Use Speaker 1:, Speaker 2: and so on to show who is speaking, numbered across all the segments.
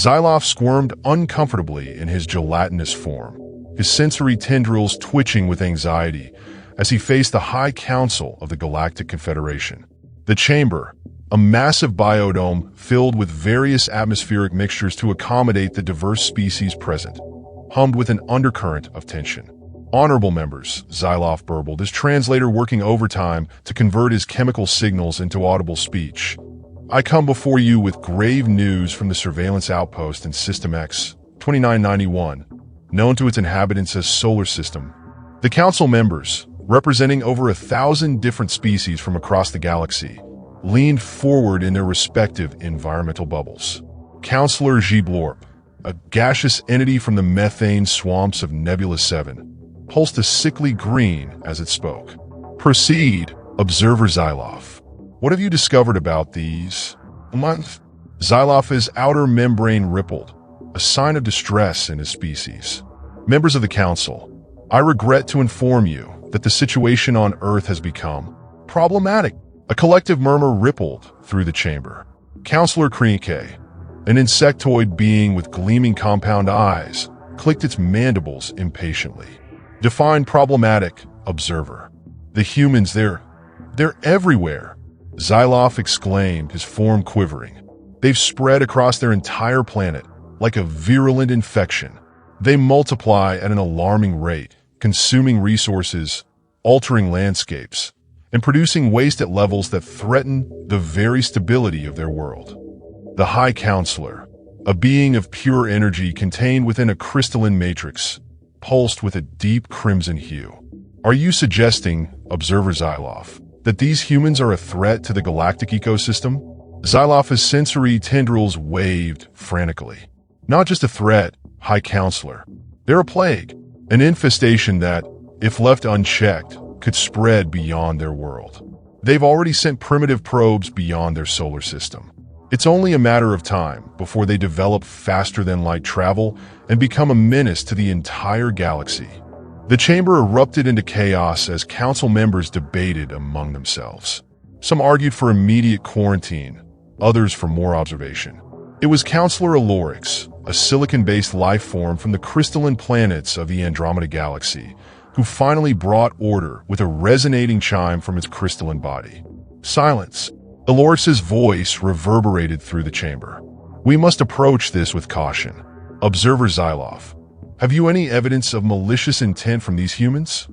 Speaker 1: Xyloff squirmed uncomfortably in his gelatinous form, his sensory tendrils twitching with anxiety as he faced the High Council of the Galactic Confederation. The chamber, a massive biodome filled with various atmospheric mixtures to accommodate the diverse species present, hummed with an undercurrent of tension. "Honorable members," Xyloff burbled, his translator working overtime to convert his chemical signals into audible speech. "I come before you with grave news from the surveillance outpost in System X, 2991, known to its inhabitants as Solar System. The council members, representing over 1,000 different species from across the galaxy, leaned forward in their respective environmental bubbles. Counselor Gblorp, a gaseous entity from the methane swamps of Nebula 7, pulsed a sickly green as it spoke. "Proceed, Observer Xyloff. What have you discovered about these?" Xyloff's outer membrane rippled, a sign of distress in his species. "Members of the Council, I regret to inform you that the situation on Earth has become problematic." A collective murmur rippled through the chamber. Counselor Kreenke, an insectoid being with gleaming compound eyes, clicked its mandibles impatiently. "Define problematic, Observer. The humans, they're everywhere," Xyloff exclaimed, his form quivering. "They've spread across their entire planet like a virulent infection. They multiply at an alarming rate, consuming resources, altering landscapes, and producing waste at levels that threaten the very stability of their world." The High Counselor, a being of pure energy contained within a crystalline matrix, pulsed with a deep crimson hue. "Are you suggesting, Observer Xyloff, that these humans are a threat to the galactic ecosystem?" Xyloff's sensory tendrils waved frantically. "Not just a threat, High Counselor. They're a plague, an infestation that, if left unchecked, could spread beyond their world. They've already sent primitive probes beyond their solar system. It's only a matter of time before they develop faster-than-light travel and become a menace to the entire galaxy." The chamber erupted into chaos as council members debated among themselves. Some argued for immediate quarantine, others for more observation. It was Counselor Alorix, a silicon-based life form from the crystalline planets of the Andromeda Galaxy, who finally brought order with a resonating chime from its crystalline body. "Silence." Alorix's voice reverberated through the chamber. "We must approach this with caution. Observer Xyloff, have you any evidence of malicious intent from these humans?"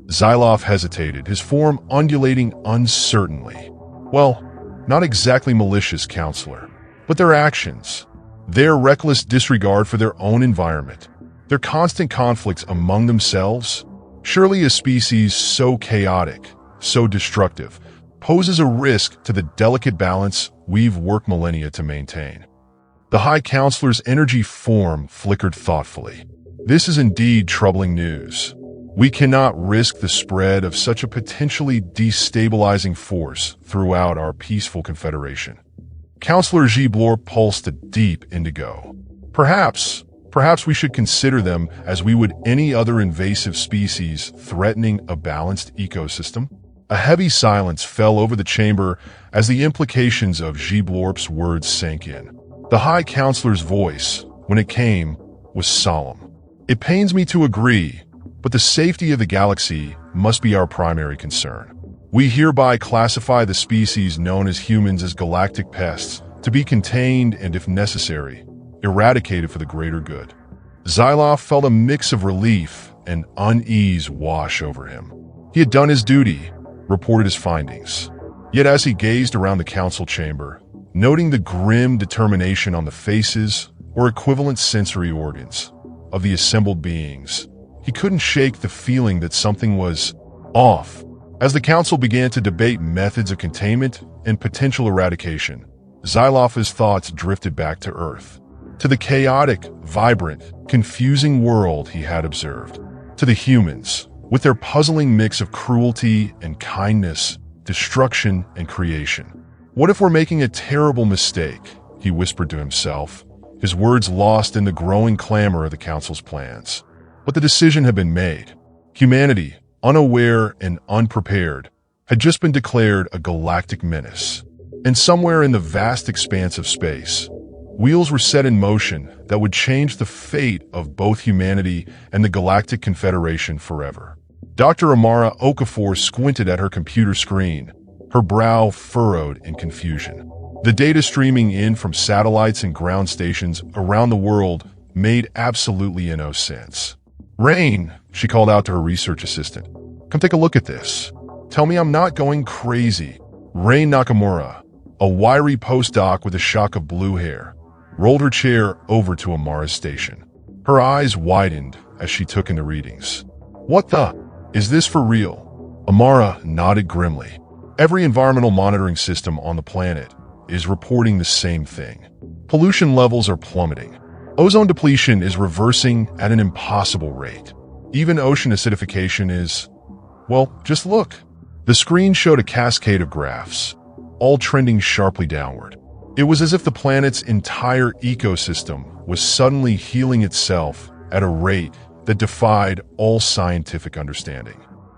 Speaker 1: Xyloff hesitated, his form undulating uncertainly. "Well, not exactly malicious, Counselor, but their actions, their reckless disregard for their own environment, their constant conflicts among themselves. Surely a species so chaotic, so destructive, poses a risk to the delicate balance we've worked millennia to maintain." The High Counselor's energy form flickered thoughtfully. "This is indeed troubling news. We cannot risk the spread of such a potentially destabilizing force throughout our peaceful confederation." Counselor Gblorp pulsed a deep indigo. Perhaps we should consider them as we would any other invasive species threatening a balanced ecosystem." A heavy silence fell over the chamber as the implications of Gblorp's words sank in. The High Counselor's voice, when it came, was solemn. "It pains me to agree, but the safety of the galaxy must be our primary concern. We hereby classify the species known as humans as galactic pests to be contained and, if necessary, eradicated for the greater good." Xyloff felt a mix of relief and unease wash over him. He had done his duty, reported his findings. Yet as he gazed around the council chamber, noting the grim determination on the faces or equivalent sensory organs of the assembled beings, he couldn't shake the feeling that something was off. As the council began to debate methods of containment and potential eradication, Xyloff's thoughts drifted back to Earth, to the chaotic, vibrant, confusing world he had observed, to the humans, with their puzzling mix of cruelty and kindness, destruction and creation. "What if we're making a terrible mistake?" he whispered to himself, his words lost in the growing clamor of the council's plans. But the decision had been made. Humanity, unaware and unprepared, had just been declared a galactic menace. And somewhere in the vast expanse of space, Wheels were set in motion that would change the fate of both humanity and the Galactic Confederation forever. Dr. Amara Okafor squinted at her computer screen, her brow furrowed in confusion. The data streaming in from satellites and ground stations around the world made absolutely no sense. "Rain," she called out to her research assistant. "Come take a look at this. Tell me I'm not going crazy." Rain Nakamura, a wiry postdoc with a shock of blue hair, rolled her chair over to Amara's station. Her eyes widened as she took in the readings. "What the? Is this for real?" Amara nodded grimly. Every environmental monitoring system on the planet is reporting the same thing. Pollution levels are plummeting. Ozone depletion is reversing at an impossible rate. Even ocean acidification is, well, just look. The screen showed a cascade of graphs, all trending sharply downward. It was as if the planet's entire ecosystem was suddenly healing itself at a rate that defied all scientific understanding.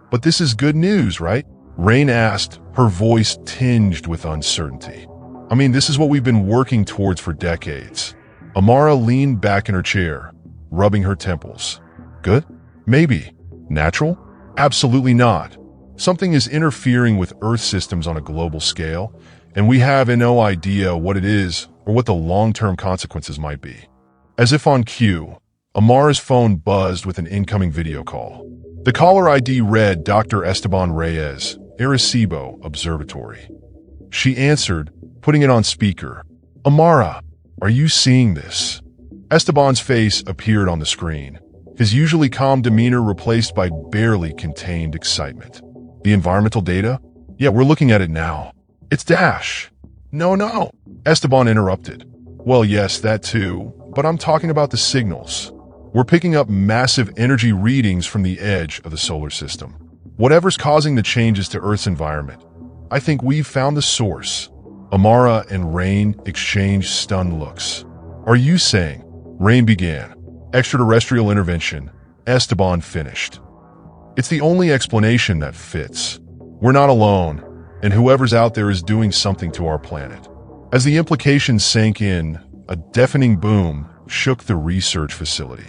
Speaker 1: "But this is good news, right?" Rain asked, her voice tinged with uncertainty. "I mean, this is what we've been working towards for decades." Amara leaned back in her chair, rubbing her temples. "Good? Maybe. Natural? Absolutely not. Something is interfering with Earth systems on a global scale, and we have no idea what it is or what the long-term consequences might be." As if on cue, Amara's phone buzzed with an incoming video call. The caller ID read Dr. Esteban Reyes, Arecibo Observatory. She answered, putting it on speaker. "Amara, are you seeing this?" Esteban's face appeared on the screen, his usually calm demeanor replaced by barely contained excitement. "The environmental data? Yeah, we're looking at it now. It's Dash." No. Esteban interrupted. "Well, yes, that too, but I'm talking about the signals. We're picking up massive energy readings from the edge of the solar system. Whatever's causing the changes to Earth's environment, I think we've found the source." Amara and Rain exchanged stunned looks. "Are you saying?" Rain began. "Extraterrestrial intervention," Esteban finished. "It's the only explanation that fits. We're not alone, and whoever's out there is doing something to our planet." As the implications sank in, a deafening boom shook the research facility.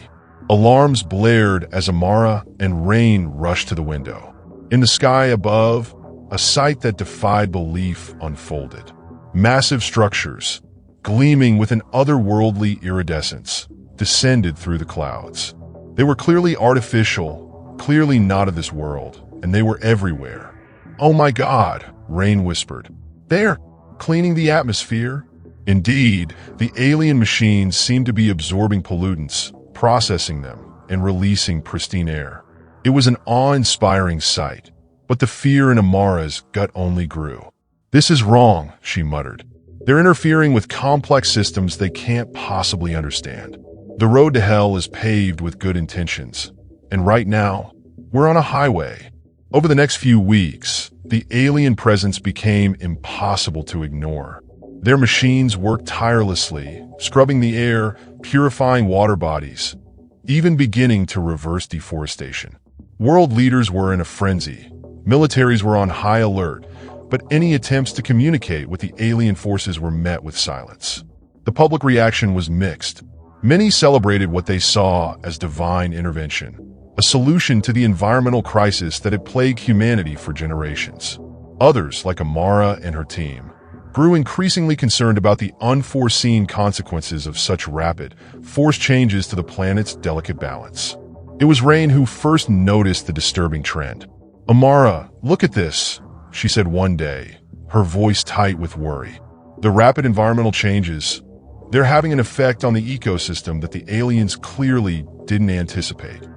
Speaker 1: Alarms blared as Amara and Rain rushed to the window. In the sky above, a sight that defied belief unfolded. Massive structures, gleaming with an otherworldly iridescence, descended through the clouds. They were clearly artificial, clearly not of this world, and they were everywhere. "Oh my God," Rain whispered. "They're cleaning the atmosphere." Indeed, the alien machines seemed to be absorbing pollutants, processing them, and releasing pristine air. It was an awe-inspiring sight, but the fear in Amara's gut only grew. "This is wrong," she muttered. "They're interfering with complex systems they can't possibly understand. The road to hell is paved with good intentions, and right now, we're on a highway." Over the next few weeks, the alien presence became impossible to ignore. Their machines worked tirelessly, scrubbing the air, purifying water bodies, even beginning to reverse deforestation. World leaders were in a frenzy. Militaries were on high alert, but any attempts to communicate with the alien forces were met with silence. The public reaction was mixed. Many celebrated what they saw as divine intervention, a solution to the environmental crisis that had plagued humanity for generations. Others, like Amara and her team, grew increasingly concerned about the unforeseen consequences of such rapid, forced changes to the planet's delicate balance. It was Rain who first noticed the disturbing trend. "Amara, look at this," she said one day, her voice tight with worry. "The rapid environmental changes, they're having an effect on the ecosystem that the aliens clearly didn't anticipate."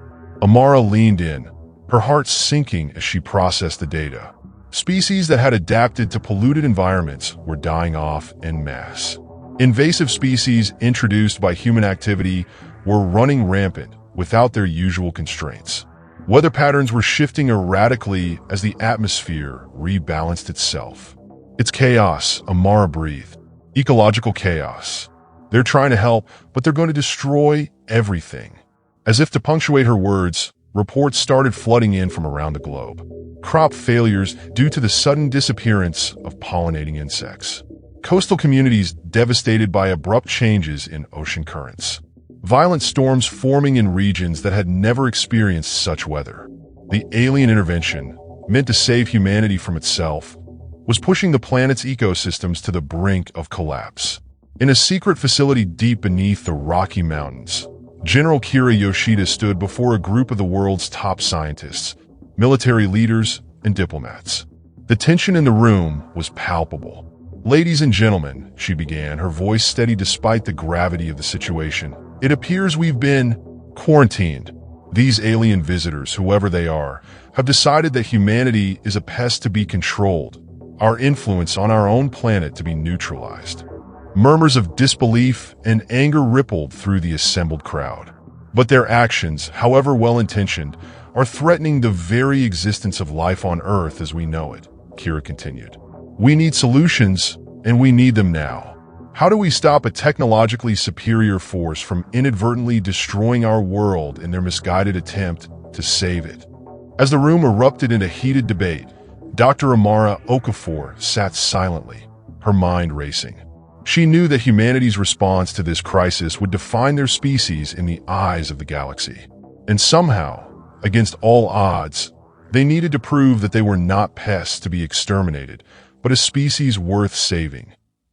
Speaker 1: Amara leaned in, her heart sinking as she processed the data. Species that had adapted to polluted environments were dying off en masse. Invasive species introduced by human activity were running rampant without their usual constraints. Weather patterns were shifting erratically as the atmosphere rebalanced itself. "It's chaos," Amara breathed. "Ecological chaos. They're trying to help, but they're going to destroy everything." As if to punctuate her words, reports started flooding in from around the globe. Crop failures due to the sudden disappearance of pollinating insects. Coastal communities devastated by abrupt changes in ocean currents. Violent storms forming in regions that had never experienced such weather. The alien intervention, meant to save humanity from itself, was pushing the planet's ecosystems to the brink of collapse. In a secret facility deep beneath the Rocky Mountains, General Kira Yoshida stood before a group of the world's top scientists, military leaders, and diplomats. The tension in the room was palpable. "Ladies and gentlemen," she began, her voice steady despite the gravity of the situation, "it appears we've been quarantined. These alien visitors, whoever they are, have decided that humanity is a pest to be controlled, our influence on our own planet to be neutralized." Murmurs of disbelief and anger rippled through the assembled crowd. But their actions, however well-intentioned, are threatening the very existence of life on Earth as we know it, Kira continued. "We need solutions, and we need them now. How do we stop a technologically superior force from inadvertently destroying our world in their misguided attempt to save it?" As the room erupted into heated debate, Dr. Amara Okafor sat silently, her mind racing. She knew that humanity's response to this crisis would define their species in the eyes of the galaxy. And somehow, against all odds, they needed to prove that they were not pests to be exterminated, but a species worth saving.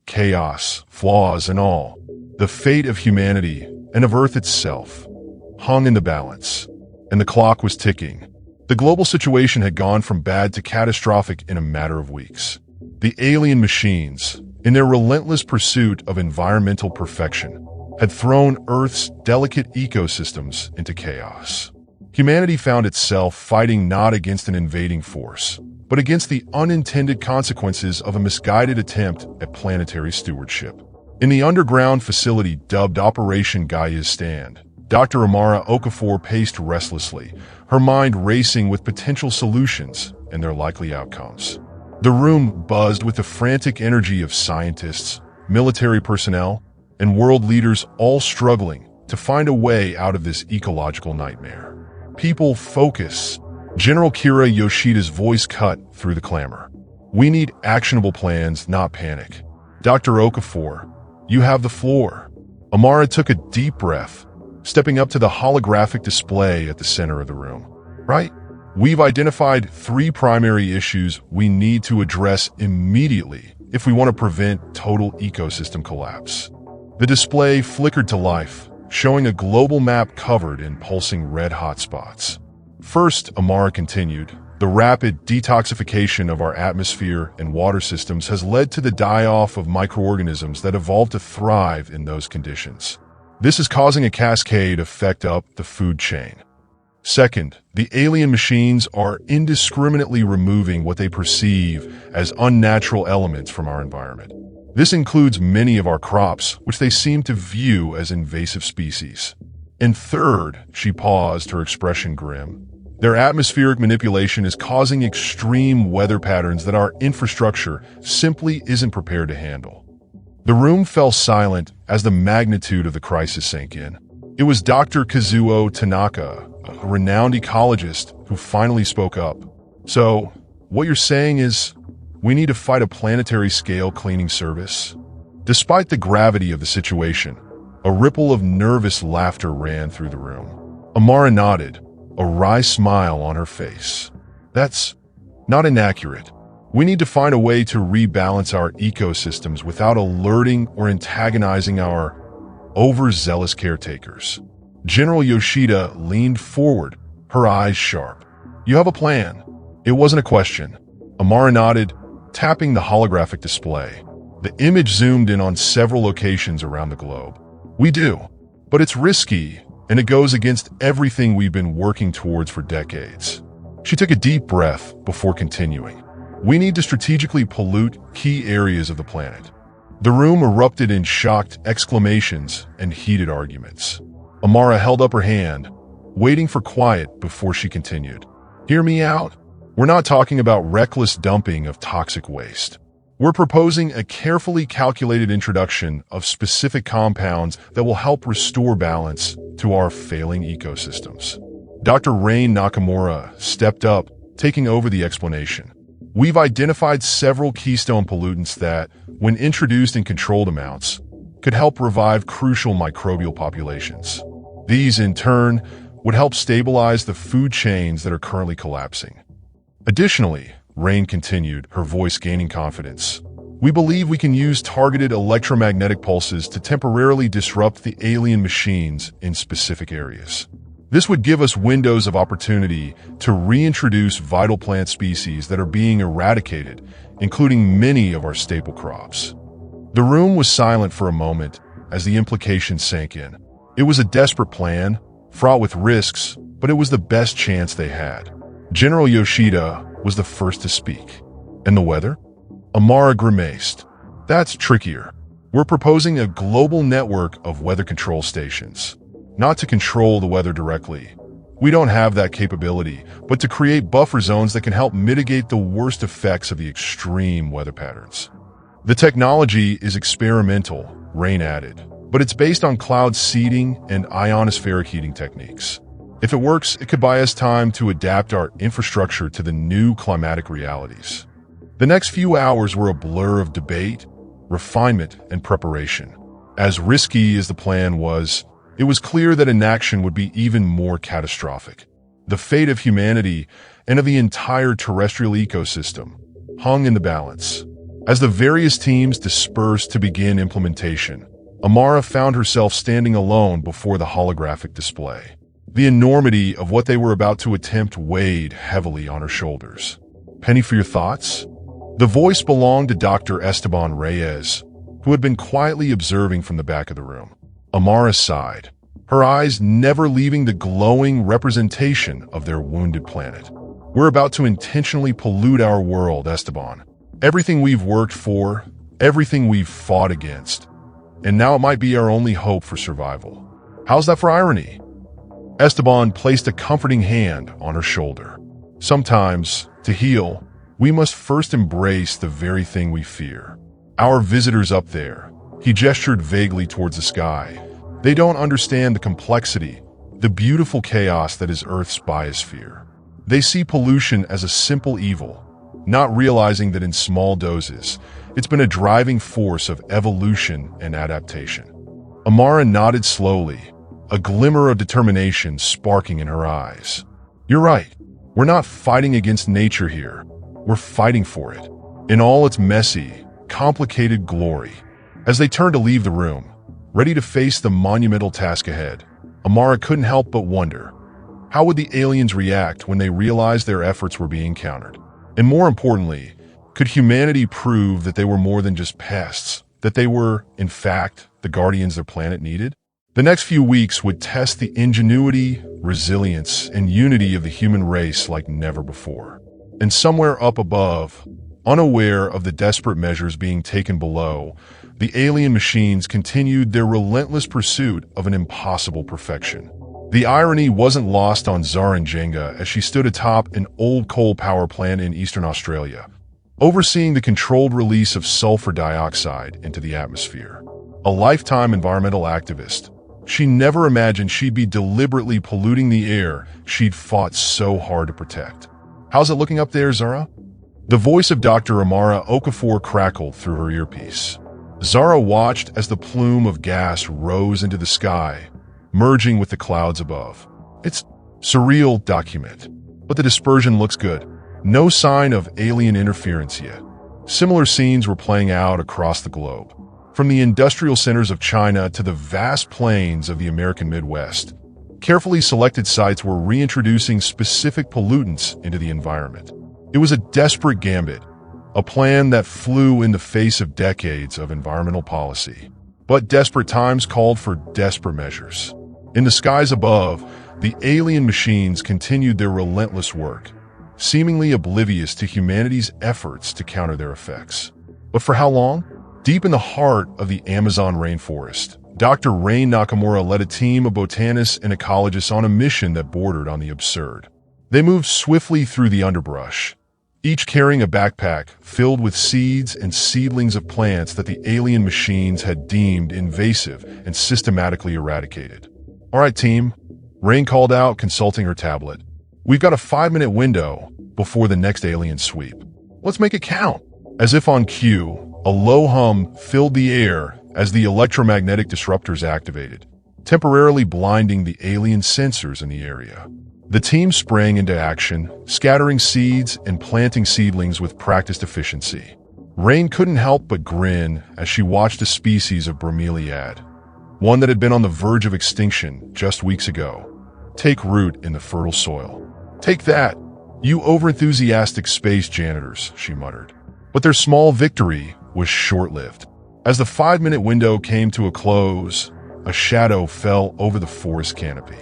Speaker 1: Chaos, flaws, and all, the fate of humanity and of Earth itself hung in the balance, and the clock was ticking. The global situation had gone from bad to catastrophic in a matter of weeks. The alien machines, in their relentless pursuit of environmental perfection, had thrown Earth's delicate ecosystems into chaos. Humanity found itself fighting not against an invading force, but against the unintended consequences of a misguided attempt at planetary stewardship. In the underground facility dubbed Operation Gaia's Stand, Dr. Amara Okafor paced restlessly, her mind racing with potential solutions and their likely outcomes. The room buzzed with the frantic energy of scientists, military personnel, and world leaders all struggling to find a way out of this ecological nightmare. "People, focus." General Kira Yoshida's voice cut through the clamor. "We need actionable plans, not panic. Dr. Okafor, you have the floor." Amara took a deep breath, stepping up to the holographic display at the center of the room. "Right? We've identified 3 primary issues we need to address immediately if we want to prevent total ecosystem collapse." The display flickered to life, showing a global map covered in pulsing red hotspots. "First," Amara continued, "the rapid detoxification of our atmosphere and water systems has led to the die-off of microorganisms that evolved to thrive in those conditions. This is causing a cascade effect up the food chain. Second, the alien machines are indiscriminately removing what they perceive as unnatural elements from our environment. This includes many of our crops, which they seem to view as invasive species. And third," she paused, her expression grim, "their atmospheric manipulation is causing extreme weather patterns that our infrastructure simply isn't prepared to handle." The room fell silent as the magnitude of the crisis sank in. It was Dr. Kazuo Tanaka, a renowned ecologist, who finally spoke up. "So, what you're saying is, we need to fight a planetary-scale cleaning service?" Despite the gravity of the situation, a ripple of nervous laughter ran through the room. Amara nodded, a wry smile on her face. "That's not inaccurate. We need to find a way to rebalance our ecosystems without alerting or antagonizing our overzealous caretakers." General Yoshida leaned forward, her eyes sharp. "You have a plan?" It wasn't a question. Amara nodded, tapping the holographic display. The image zoomed in on several locations around the globe. "We do, but it's risky, and it goes against everything we've been working towards for decades." She took a deep breath before continuing. "We need to strategically pollute key areas of the planet." The room erupted in shocked exclamations and heated arguments. Amara held up her hand, waiting for quiet before she continued. "Hear me out. We're not talking about reckless dumping of toxic waste. We're proposing a carefully calculated introduction of specific compounds that will help restore balance to our failing ecosystems." Dr. Rain Nakamura stepped up, taking over the explanation. "We've identified several keystone pollutants that, when introduced in controlled amounts, could help revive crucial microbial populations. These, in turn, would help stabilize the food chains that are currently collapsing. Additionally, Rain continued, her voice gaining confidence, we believe we can use targeted electromagnetic pulses to temporarily disrupt the alien machines in specific areas. This would give us windows of opportunity to reintroduce vital plant species that are being eradicated, including many of our staple crops. The room was silent for a moment as the implications sank in. It was a desperate plan, fraught with risks, but it was the best chance they had. General Yoshida was the first to speak. And the weather? Amara grimaced. That's trickier. We're proposing a global network of weather control stations. Not to control the weather directly. We don't have that capability, but to create buffer zones that can help mitigate the worst effects of the extreme weather patterns. The technology is experimental, Rain added, but it's based on cloud seeding and ionospheric heating techniques. If it works, it could buy us time to adapt our infrastructure to the new climatic realities. The next few hours were a blur of debate, refinement, and preparation. As risky as the plan was, it was clear that inaction would be even more catastrophic. The fate of humanity and of the entire terrestrial ecosystem hung in the balance. As the various teams dispersed to begin implementation, Amara found herself standing alone before the holographic display. The enormity of what they were about to attempt weighed heavily on her shoulders. Penny for your thoughts? The voice belonged to Dr. Esteban Reyes, who had been quietly observing from the back of the room. Amara sighed, her eyes never leaving the glowing representation of their wounded planet. We're about to intentionally pollute our world, Esteban. Everything we've worked for, everything we've fought against. And now it might be our only hope for survival. How's that for irony? Esteban placed a comforting hand on her shoulder. Sometimes, to heal, we must first embrace the very thing we fear. Our visitors up there, he gestured vaguely towards the sky. They don't understand the complexity, the beautiful chaos that is Earth's biosphere. They see pollution as a simple evil, not realizing that in small doses, it's been a driving force of evolution and adaptation. Amara nodded slowly, a glimmer of determination sparking in her eyes. You're right. We're not fighting against nature here. We're fighting for it, in all its messy, complicated glory. As they turned to leave the room, ready to face the monumental task ahead, Amara couldn't help but wonder, how would the aliens react when they realized their efforts were being countered? And more importantly, could humanity prove that they were more than just pests, that they were, in fact, the guardians their planet needed? The next few weeks would test the ingenuity, resilience, and unity of the human race like never before. And somewhere up above, unaware of the desperate measures being taken below, the alien machines continued their relentless pursuit of an impossible perfection. The irony wasn't lost on Zarin Jenga as she stood atop an old coal power plant in eastern Australia, overseeing the controlled release of sulfur dioxide into the atmosphere. A lifetime environmental activist, she never imagined she'd be deliberately polluting the air she'd fought so hard to protect. How's it looking up there, Zara? The voice of Dr. Amara Okafor crackled through her earpiece. Zara watched as the plume of gas rose into the sky, merging with the clouds above. It's surreal document, but the dispersion looks good. No sign of alien interference yet. Similar scenes were playing out across the globe. From the industrial centers of China to the vast plains of the American Midwest, carefully selected sites were reintroducing specific pollutants into the environment. It was a desperate gambit, a plan that flew in the face of decades of environmental policy. But desperate times called for desperate measures. In the skies above, the alien machines continued their relentless work, seemingly oblivious to humanity's efforts to counter their effects. But for how long? Deep in the heart of the Amazon rainforest, Dr. Rain Nakamura led a team of botanists and ecologists on a mission that bordered on the absurd. They moved swiftly through the underbrush, each carrying a backpack filled with seeds and seedlings of plants that the alien machines had deemed invasive and systematically eradicated. All right, team, Rain called out, consulting her tablet. We've got a 5-minute window before the next alien sweep. Let's make it count. As if on cue, A low hum filled the air as the electromagnetic disruptors activated, temporarily blinding the alien sensors in the area. The team sprang into action, scattering seeds and planting seedlings with practiced efficiency. Rain couldn't help but grin as she watched a species of bromeliad, one that had been on the verge of extinction just weeks ago, take root in the fertile soil. "Take that, you overenthusiastic space janitors," she muttered. But their small victory was short-lived. As the 5-minute window came to a close, a shadow fell over the forest canopy.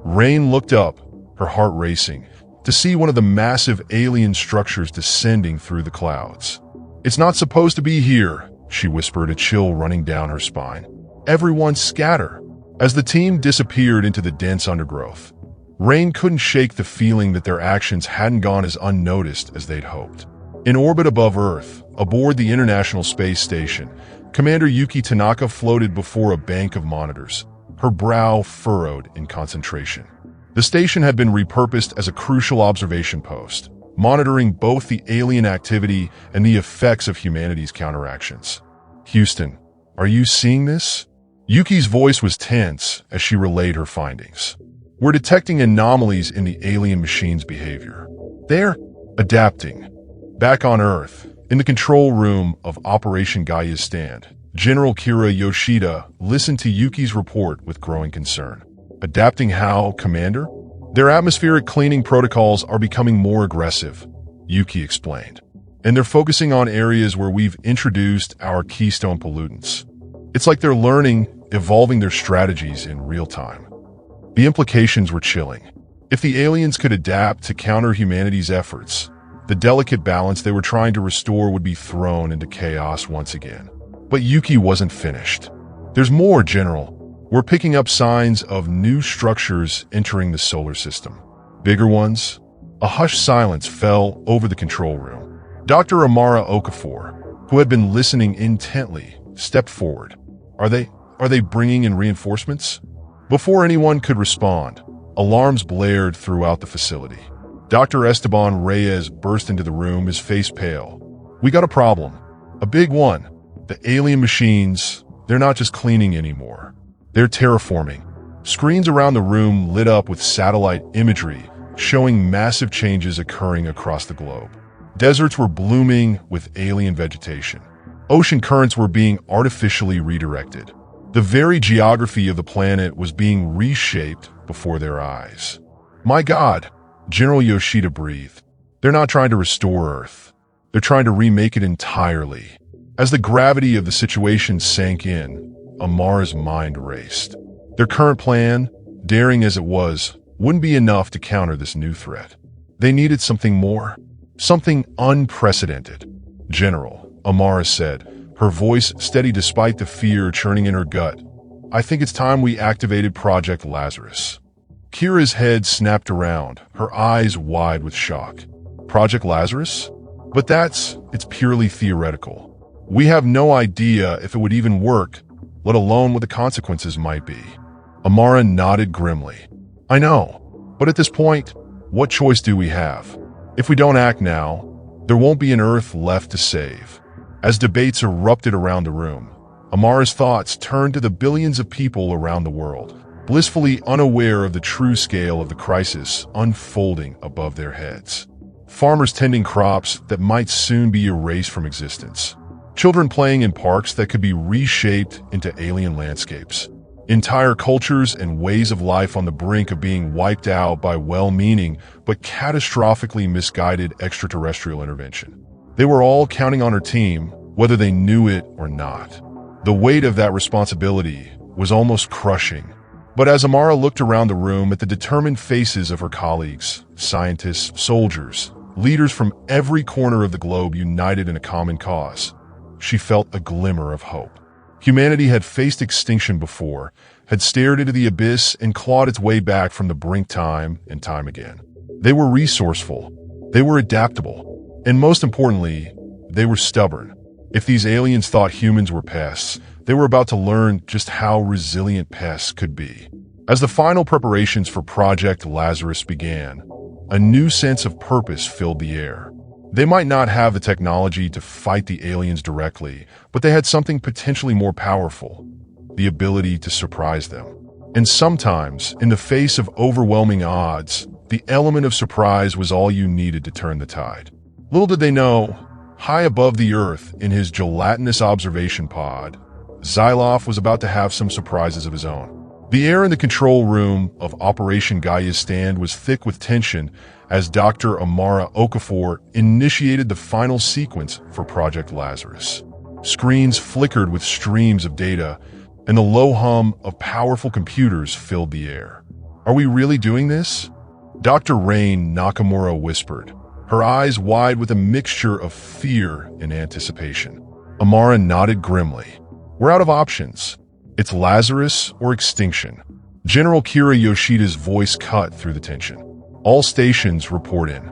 Speaker 1: Rain looked up, her heart racing, to see one of the massive alien structures descending through the clouds. "It's not supposed to be here," she whispered, a chill running down her spine. "Everyone scatter." As the team disappeared into the dense undergrowth, Rain couldn't shake the feeling that their actions hadn't gone as unnoticed as they'd hoped. In orbit above Earth, aboard the International Space Station, Commander Yuki Tanaka floated before a bank of monitors, her brow furrowed in concentration. The station had been repurposed as a crucial observation post, monitoring both the alien activity and the effects of humanity's counteractions. "Houston, are you seeing this?" Yuki's voice was tense as she relayed her findings. "We're detecting anomalies in the alien machine's behavior. They're adapting." Back on Earth, in the control room of Operation Gaia's Stand, General Kira Yoshida listened to Yuki's report with growing concern. "Adapting how, Commander?" "Their atmospheric cleaning protocols are becoming more aggressive," Yuki explained. "And they're focusing on areas where we've introduced our keystone pollutants. It's like they're learning, evolving their strategies in real time." The implications were chilling. If the aliens could adapt to counter humanity's efforts, the delicate balance they were trying to restore would be thrown into chaos once again. But Yuki wasn't finished. "There's more, General. We're picking up signs of new structures entering the solar system. Bigger ones." A hushed silence fell over the control room. Dr. Amara Okafor, who had been listening intently, stepped forward. Are they bringing in reinforcements?" Before anyone could respond, alarms blared throughout the facility. Dr. Esteban Reyes burst into the room, his face pale. "We got a problem. A big one. The alien machines, they're not just cleaning anymore. They're terraforming." Screens around the room lit up with satellite imagery, showing massive changes occurring across the globe. Deserts were blooming with alien vegetation. Ocean currents were being artificially redirected. The very geography of the planet was being reshaped before their eyes. "My God," General Yoshida breathed. "They're not trying to restore Earth. They're trying to remake it entirely." As the gravity of the situation sank in, Amara's mind raced. Their current plan, daring as it was, wouldn't be enough to counter this new threat. They needed something more, something unprecedented. "General," Amara said, her voice steady despite the fear churning in her gut, "I think it's time we activated Project Lazarus." Kira's head snapped around, her eyes wide with shock. "Project Lazarus? But it's purely theoretical. We have no idea if it would even work, let alone what the consequences might be." Amara nodded grimly. "I know, but at this point, what choice do we have? If we don't act now, there won't be an Earth left to save." As debates erupted around the room, Amara's thoughts turned to the billions of people around the world, blissfully unaware of the true scale of the crisis unfolding above their heads. Farmers tending crops that might soon be erased from existence. Children playing in parks that could be reshaped into alien landscapes. Entire cultures and ways of life on the brink of being wiped out by well-meaning but catastrophically misguided extraterrestrial intervention. They were all counting on her team, whether they knew it or not. The weight of that responsibility was almost crushing. But as Amara looked around the room at the determined faces of her colleagues, scientists, soldiers, leaders from every corner of the globe united in a common cause, she felt a glimmer of hope. Humanity had faced extinction before, had stared into the abyss and clawed its way back from the brink time and time again. They were resourceful, they were adaptable, and most importantly, they were stubborn. If these aliens thought humans were pests, they were about to learn just how resilient pests could be. As the final preparations for Project Lazarus began, a new sense of purpose filled the air. They might not have the technology to fight the aliens directly, but they had something potentially more powerful: the ability to surprise them. And sometimes, in the face of overwhelming odds, the element of surprise was all you needed to turn the tide. Little did they know, high above the Earth, in his gelatinous observation pod, Xyloff was about to have some surprises of his own. The air in the control room of Operation Gaia's stand was thick with tension as Dr. Amara Okafor initiated the final sequence for Project Lazarus. Screens flickered with streams of data, and the low hum of powerful computers filled the air. "Are we really doing this?" Dr. Rain Nakamura whispered, her eyes wide with a mixture of fear and anticipation. Amara nodded grimly. "We're out of options. It's Lazarus or extinction." General Kira Yoshida's voice cut through the tension. "All stations report in."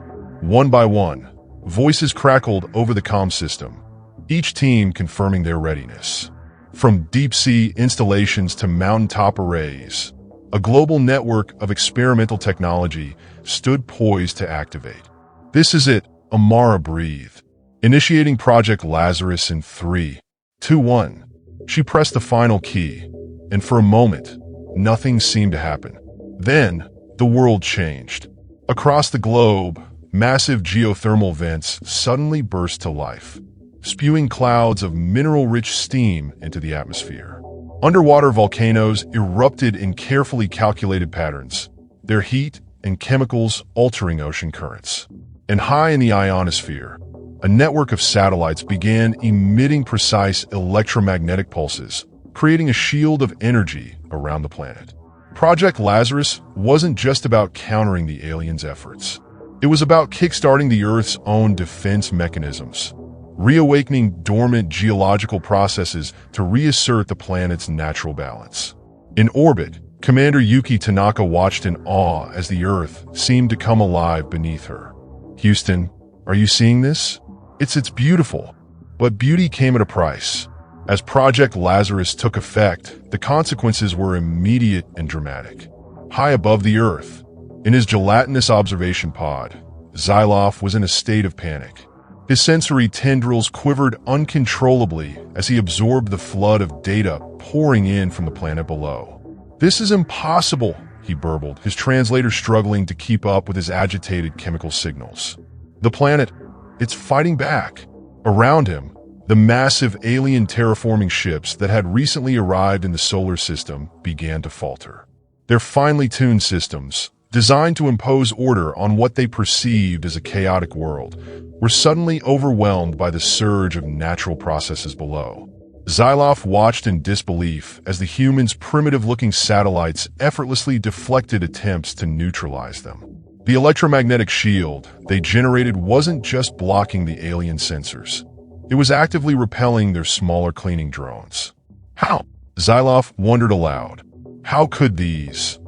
Speaker 1: One by one, voices crackled over the comm system, each team confirming their readiness. From deep-sea installations to mountaintop arrays, a global network of experimental technology stood poised to activate. "This is it," Amara breathed, initiating Project Lazarus in 3, 2, 1. She pressed the final key, and for a moment, nothing seemed to happen. Then, the world changed. Across the globe, massive geothermal vents suddenly burst to life, spewing clouds of mineral-rich steam into the atmosphere. Underwater volcanoes erupted in carefully calculated patterns, their heat and chemicals altering ocean currents. And high in the ionosphere, a network of satellites began emitting precise electromagnetic pulses, creating a shield of energy around the planet. Project Lazarus wasn't just about countering the aliens' efforts. It was about kickstarting the Earth's own defense mechanisms, reawakening dormant geological processes to reassert the planet's natural balance. In orbit, Commander Yuki Tanaka watched in awe as the Earth seemed to come alive beneath her. "Houston, are you seeing this? It's beautiful." But beauty came at a price. As Project Lazarus took effect, the consequences were immediate and dramatic. High above the Earth, in his gelatinous observation pod, Xyloff was in a state of panic. His sensory tendrils quivered uncontrollably as he absorbed the flood of data pouring in from the planet below. "This is impossible," he burbled, his translator struggling to keep up with his agitated chemical signals. The planet, it's fighting back. Around him, the massive alien terraforming ships that had recently arrived in the solar system began to falter. Their finely tuned systems, designed to impose order on what they perceived as a chaotic world, were suddenly overwhelmed by the surge of natural processes below. Xyloff watched in disbelief as the humans' primitive-looking satellites effortlessly deflected attempts to neutralize them. The electromagnetic shield they generated wasn't just blocking the alien sensors. It was actively repelling their smaller cleaning drones. How? Xyloff wondered aloud. How could these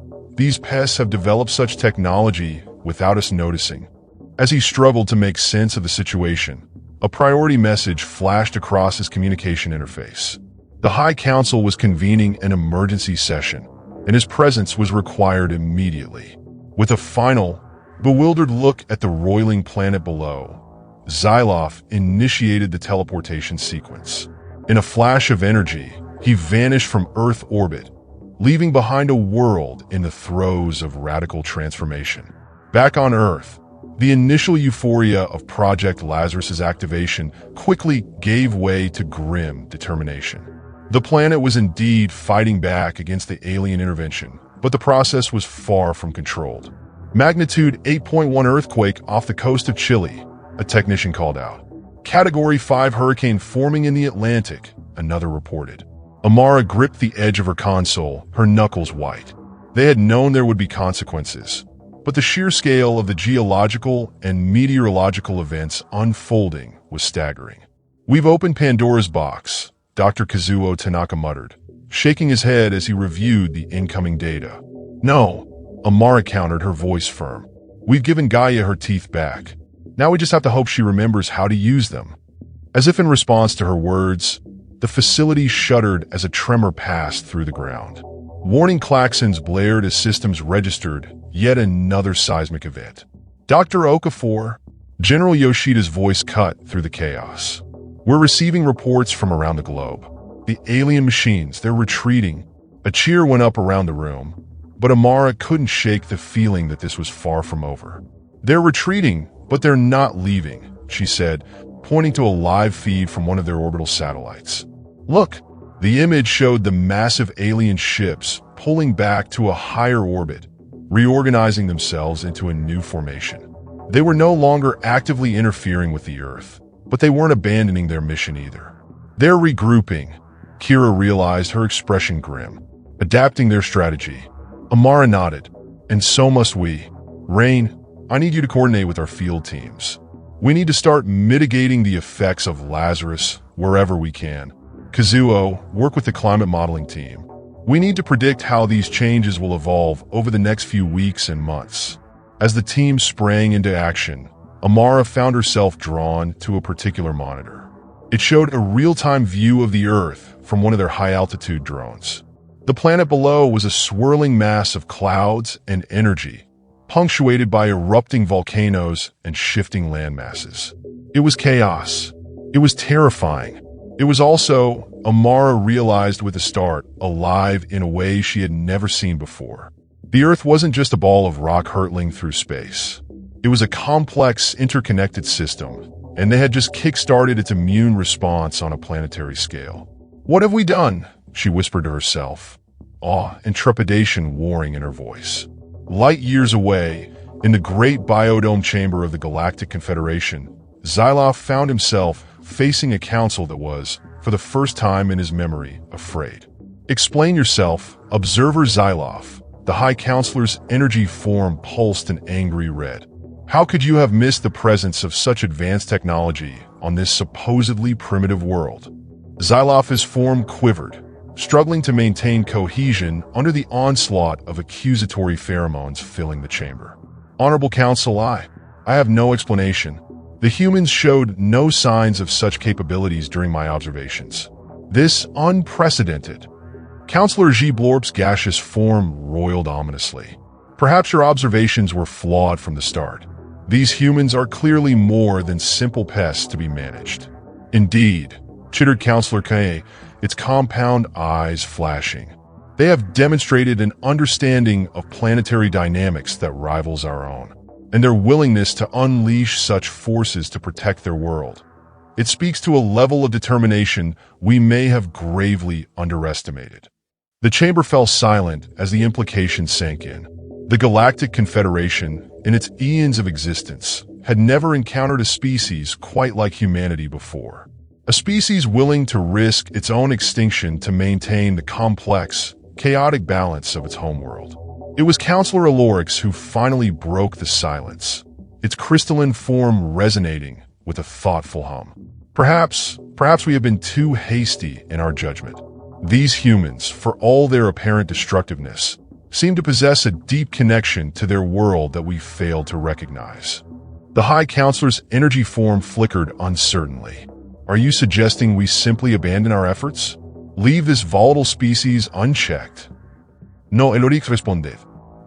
Speaker 1: pests have developed such technology without us noticing? As he struggled to make sense of the situation, a priority message flashed across his communication interface. The High Council was convening an emergency session, and his presence was required immediately. With a final, bewildered look at the roiling planet below, Xyloff initiated the teleportation sequence. In a flash of energy, he vanished from Earth orbit, leaving behind a world in the throes of radical transformation. Back on Earth, the initial euphoria of Project Lazarus's activation quickly gave way to grim determination. The planet was indeed fighting back against the alien intervention, but the process was far from controlled. Magnitude 8.1 earthquake off the coast of Chile, a technician called out. Category 5 hurricane forming in the Atlantic, another reported. Amara gripped the edge of her console, her knuckles white. They had known there would be consequences, but the sheer scale of the geological and meteorological events unfolding was staggering. "We've opened Pandora's box," Dr. Kazuo Tanaka muttered, shaking his head as he reviewed the incoming data. "No," Amara countered, her voice firm. "We've given Gaia her teeth back. Now we just have to hope she remembers how to use them." As if in response to her words, the facility shuddered as a tremor passed through the ground. Warning klaxons blared as systems registered yet another seismic event. "Dr. Okafor," General Yoshida's voice cut through the chaos. "We're receiving reports from around the globe. The alien machines, they're retreating." A cheer went up around the room, but Amara couldn't shake the feeling that this was far from over. "They're retreating, but they're not leaving," she said, pointing to a live feed from one of their orbital satellites. "Look." The image showed the massive alien ships pulling back to a higher orbit, reorganizing themselves into a new formation. They were no longer actively interfering with the Earth, but they weren't abandoning their mission either. "They're regrouping," Kira realized, her expression grim. "Adapting their strategy." Amara nodded. "And so must we. Rain, I need you to coordinate with our field teams. We need to start mitigating the effects of Lazarus wherever we can. Kazuo, work with the climate modeling team. We need to predict how these changes will evolve over the next few weeks and months." As the team sprang into action, Amara found herself drawn to a particular monitor. It showed a real-time view of the Earth from one of their high-altitude drones. The planet below was a swirling mass of clouds and energy, punctuated by erupting volcanoes and shifting landmasses. It was chaos. It was terrifying. It was also, Amara realized with a start, alive in a way she had never seen before. The Earth wasn't just a ball of rock hurtling through space. It was a complex, interconnected system, and they had just kick-started its immune response on a planetary scale. "What have we done?" she whispered to herself, awe and trepidation warring in her voice. Light years away, in the great biodome chamber of the Galactic Confederation, Xyloff found himself facing a council that was, for the first time in his memory, afraid. "Explain yourself, Observer Xyloff." The High Counselor's energy form pulsed an angry red. "How could you have missed the presence of such advanced technology on this supposedly primitive world?" Xyloff's form quivered, struggling to maintain cohesion under the onslaught of accusatory pheromones filling the chamber. "Honorable Council, I have no explanation. The humans showed no signs of such capabilities during my observations. This unprecedented." Counselor Blorp's gaseous form roiled ominously. "Perhaps your observations were flawed from the start. These humans are clearly more than simple pests to be managed." "Indeed," chittered Counselor Kae, its compound eyes flashing. "They have demonstrated an understanding of planetary dynamics that rivals our own, and their willingness to unleash such forces to protect their world. It speaks to a level of determination we may have gravely underestimated." The chamber fell silent as the implications sank in. The Galactic Confederation, in its eons of existence, had never encountered a species quite like humanity before. A species willing to risk its own extinction to maintain the complex, chaotic balance of its homeworld. It was Counselor Alorix who finally broke the silence, its crystalline form resonating with a thoughtful hum. Perhaps we have been too hasty in our judgment. These humans, for all their apparent destructiveness, seem to possess a deep connection to their world that we failed to recognize." The High Counselor's energy form flickered uncertainly. "Are you suggesting we simply abandon our efforts? Leave this volatile species unchecked?" "No, Alorix responded.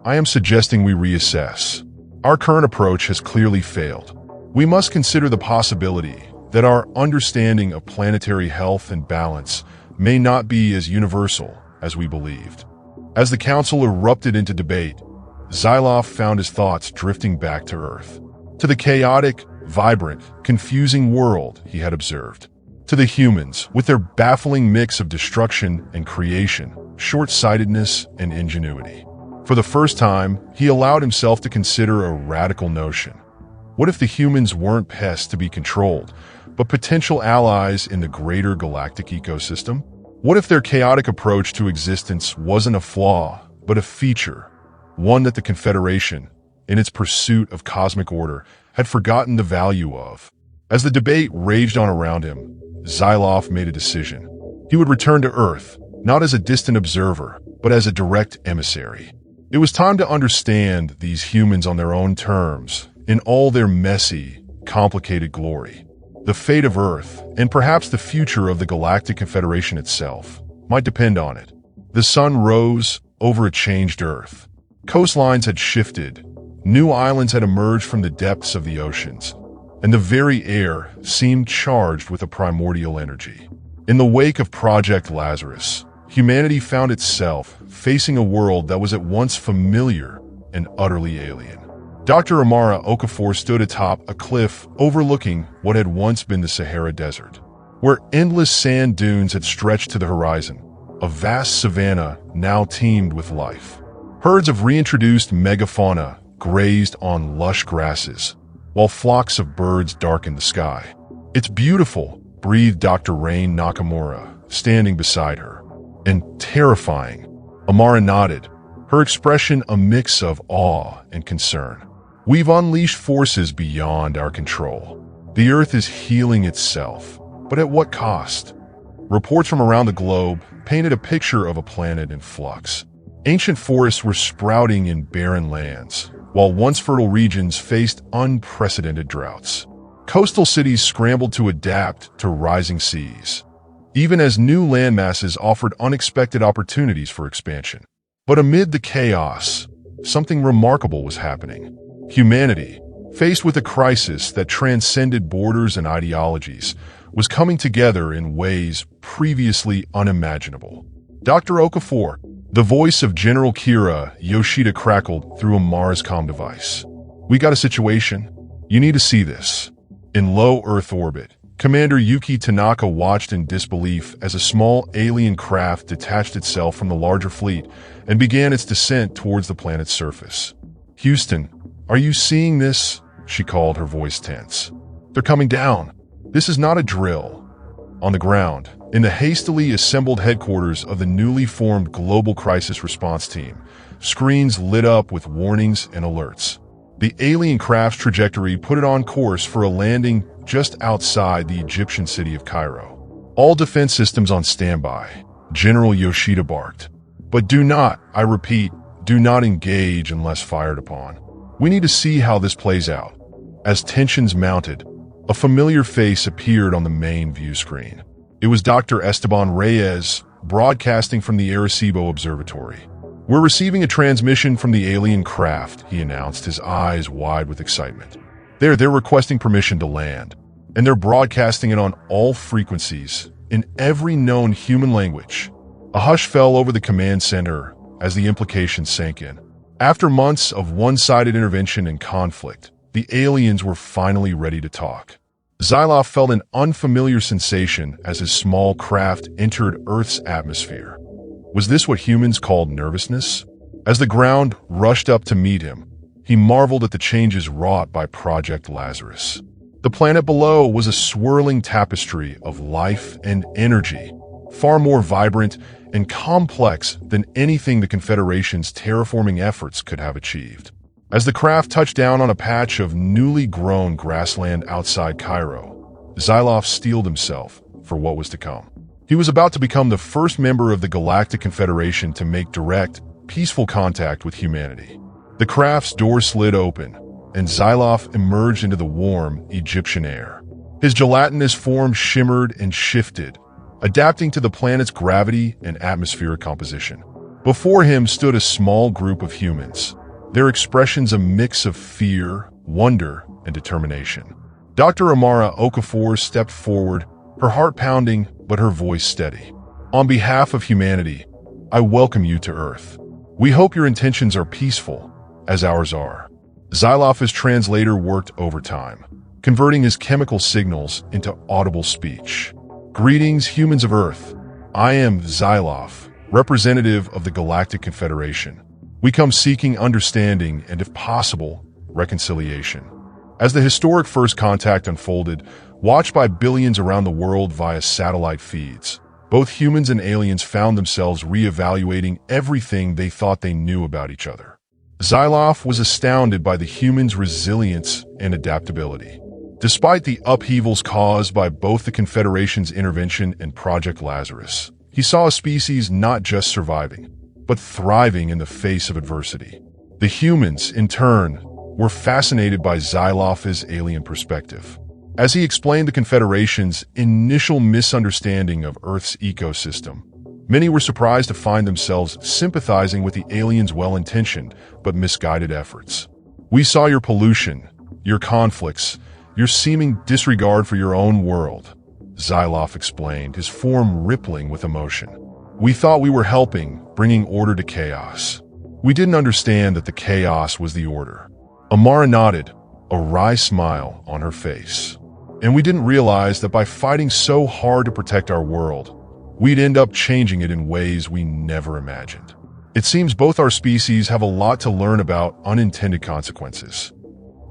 Speaker 1: I am suggesting we reassess. Our current approach has clearly failed. We must consider the possibility that our understanding of planetary health and balance may not be as universal as we believed." As the council erupted into debate, Xyloff found his thoughts drifting back to Earth, to the chaotic, vibrant, confusing world he had observed, to the humans with their baffling mix of destruction and creation, short-sightedness and ingenuity. For the first time, he allowed himself to consider a radical notion. What if the humans weren't pests to be controlled, but potential allies in the greater galactic ecosystem? What if their chaotic approach to existence wasn't a flaw, but a feature, one that the Confederation, in its pursuit of cosmic order, had forgotten the value of? As the debate raged on around him, Xyloff made a decision. He would return to Earth, not as a distant observer, but as a direct emissary. It was time to understand these humans on their own terms, in all their messy, complicated glory. The fate of Earth, and perhaps the future of the Galactic Confederation itself, might depend on it. The sun rose over a changed Earth. Coastlines had shifted. New islands had emerged from the depths of the oceans. and the very air seemed charged with a primordial energy. In the wake of Project Lazarus, humanity found itself facing a world that was at once familiar and utterly alien. Dr. Amara Okafor stood atop a cliff overlooking what had once been the Sahara Desert, where endless sand dunes had stretched to the horizon. A vast savanna now teemed with life. Herds of reintroduced megafauna grazed on lush grasses, while flocks of birds darkened the sky. "It's beautiful," breathed Dr. Rain Nakamura, standing beside her. "And terrifying." Amara nodded, her expression a mix of awe and concern. "We've unleashed forces beyond our control. The Earth is healing itself, but at what cost?" Reports from around the globe painted a picture of a planet in flux. Ancient forests were sprouting in barren lands, while once fertile regions faced unprecedented droughts. Coastal cities scrambled to adapt to rising seas, even as new landmasses offered unexpected opportunities for expansion. But amid the chaos, something remarkable was happening. Humanity, faced with a crisis that transcended borders and ideologies, was coming together in ways previously unimaginable. "Dr. Okafor," the voice of General Kira Yoshida crackled through a Marscom device. "We got a situation. You need to see this." In low Earth orbit, Commander Yuki Tanaka watched in disbelief as a small alien craft detached itself from the larger fleet and began its descent towards the planet's surface. "Houston, are you seeing this?" she called, her voice tense. "They're coming down. This is not a drill." On the ground, in the hastily assembled headquarters of the newly formed Global Crisis Response Team, screens lit up with warnings and alerts. The alien craft's trajectory put it on course for a landing just outside the Egyptian city of Cairo. "All defense systems on standby," General Yoshida barked. "But do not, I repeat, do not engage unless fired upon. We need to see how this plays out." As tensions mounted, a familiar face appeared on the main view screen. It was Dr. Esteban Reyes, broadcasting from the Arecibo Observatory. "We're receiving a transmission from the alien craft," he announced, his eyes wide with excitement. They're requesting permission to land, and they're broadcasting it on all frequencies, in every known human language." A hush fell over the command center as the implications sank in. After months of one-sided intervention and conflict, the aliens were finally ready to talk. Xyloff felt an unfamiliar sensation as his small craft entered Earth's atmosphere. Was this what humans called nervousness? As the ground rushed up to meet him, he marveled at the changes wrought by Project Lazarus. The planet below was a swirling tapestry of life and energy, far more vibrant and complex than anything the Confederation's terraforming efforts could have achieved. As the craft touched down on a patch of newly grown grassland outside Cairo, Xyloff steeled himself for what was to come. He was about to become the first member of the Galactic Confederation to make direct, peaceful contact with humanity. The craft's door slid open, and Xyloff emerged into the warm Egyptian air. His gelatinous form shimmered and shifted, adapting to the planet's gravity and atmospheric composition. Before him stood a small group of humans, their expressions a mix of fear, wonder, and determination. Dr. Amara Okafor stepped forward, her heart pounding but her voice steady. "On behalf of humanity, I welcome you to Earth. We hope your intentions are peaceful, as ours are." Xyloff's translator worked overtime, converting his chemical signals into audible speech. "Greetings, humans of Earth. I am Xyloff, representative of the Galactic Confederation. We come seeking understanding and, if possible, reconciliation." As the historic first contact unfolded, watched by billions around the world via satellite feeds, both humans and aliens found themselves reevaluating everything they thought they knew about each other. Xyloff was astounded by the humans' resilience and adaptability. Despite the upheavals caused by both the Confederation's intervention and Project Lazarus, he saw a species not just surviving, but thriving in the face of adversity. The humans, in turn, were fascinated by Xyloff's alien perspective. As he explained the Confederation's initial misunderstanding of Earth's ecosystem, many were surprised to find themselves sympathizing with the aliens' well-intentioned but misguided efforts. "We saw your pollution, your conflicts, your seeming disregard for your own world," Xyloff explained, his form rippling with emotion. "We thought we were helping, bringing order to chaos. We didn't understand that the chaos was the order." Amara nodded, a wry smile on her face. "And we didn't realize that by fighting so hard to protect our world, we'd end up changing it in ways we never imagined. It seems both our species have a lot to learn about unintended consequences."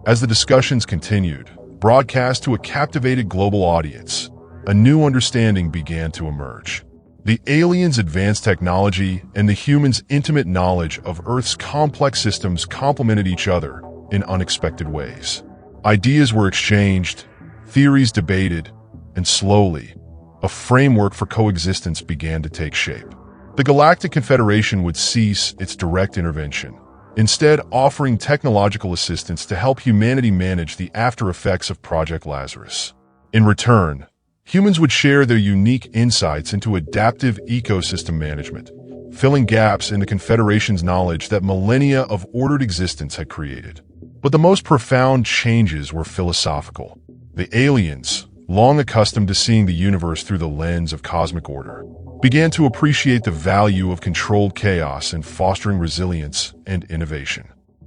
Speaker 1: As the discussions continued, broadcast to a captivated global audience, a new understanding began to emerge. The aliens' advanced technology and the humans' intimate knowledge of Earth's complex systems complemented each other in unexpected ways. Ideas were exchanged, theories debated, and slowly, a framework for coexistence began to take shape. The Galactic Confederation would cease its direct intervention, instead offering technological assistance to help humanity manage the after-effects of Project Lazarus. In return, humans would share their unique insights into adaptive ecosystem management, filling gaps in the Confederation's knowledge that millennia of ordered existence had created. But the most profound changes were philosophical. The aliens, long accustomed to seeing the universe through the lens of cosmic order, began to appreciate the value of controlled chaos in fostering resilience and innovation.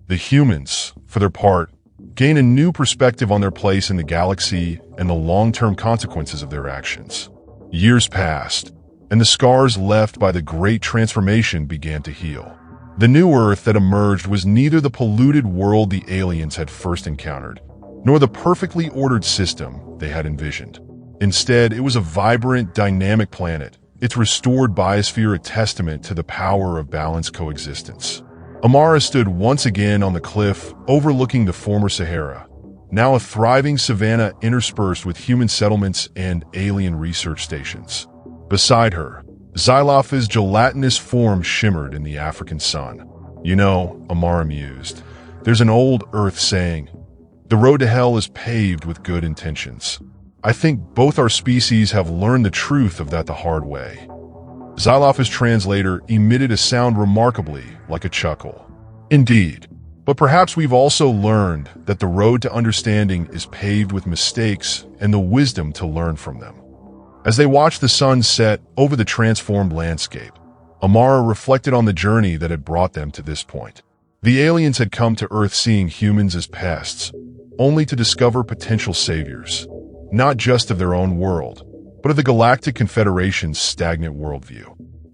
Speaker 1: The humans, for their part, gained a new perspective on their place in the galaxy and the long-term consequences of their actions. Years passed, and the scars left by the Great Transformation began to heal. The new Earth that emerged was neither the polluted world the aliens had first encountered, nor the perfectly ordered system they had envisioned. Instead, it was a vibrant, dynamic planet, its restored biosphere a testament to the power of balanced coexistence. Amara stood once again on the cliff overlooking the former Sahara, now a thriving savanna interspersed with human settlements and alien research stations. Beside her, Xyloph's gelatinous form shimmered in the African sun. "You know," Amara mused, "there's an old Earth saying, 'The road to hell is paved with good intentions.' I think both our species have learned the truth of that the hard way." Xyloph's translator emitted a sound remarkably like a chuckle. "Indeed. But perhaps we've also learned that the road to understanding is paved with mistakes and the wisdom to learn from them." As they watched the sun set over the transformed landscape, Amara reflected on the journey that had brought them to this point. The aliens had come to Earth seeing humans as pests, only to discover potential saviors, not just of their own world, but of the Galactic Confederation's stagnant worldview.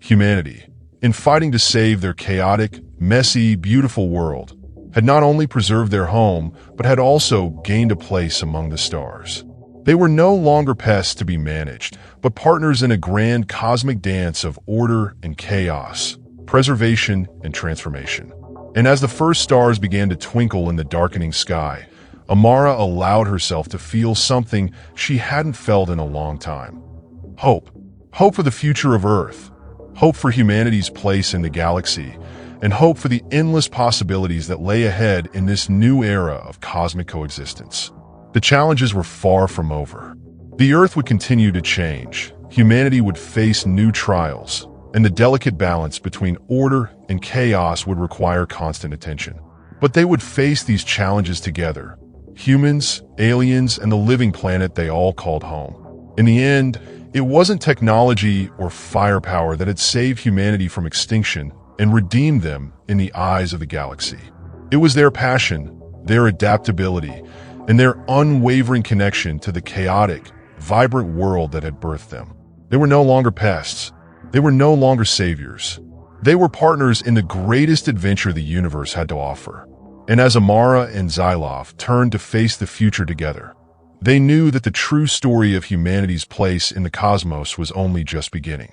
Speaker 1: Humanity, in fighting to save their chaotic, messy, beautiful world, had not only preserved their home, but had also gained a place among the stars. They were no longer pests to be managed, but partners in a grand cosmic dance of order and chaos, preservation and transformation. And as the first stars began to twinkle in the darkening sky, Amara allowed herself to feel something she hadn't felt in a long time. Hope. Hope for the future of Earth. Hope for humanity's place in the galaxy. And hope for the endless possibilities that lay ahead in this new era of cosmic coexistence. The challenges were far from over. The Earth would continue to change, humanity would face new trials, and the delicate balance between order and chaos would require constant attention. But they would face these challenges together. Humans, aliens, and the living planet they all called home. In the end, it wasn't technology or firepower that had saved humanity from extinction and redeemed them in the eyes of the galaxy. It was their passion, their adaptability, and their unwavering connection to the chaotic, vibrant world that had birthed them. They were no longer pests. They were no longer saviors. They were partners in the greatest adventure the universe had to offer. And as Amara and Xylof turned to face the future together, they knew that the true story of humanity's place in the cosmos was only just beginning.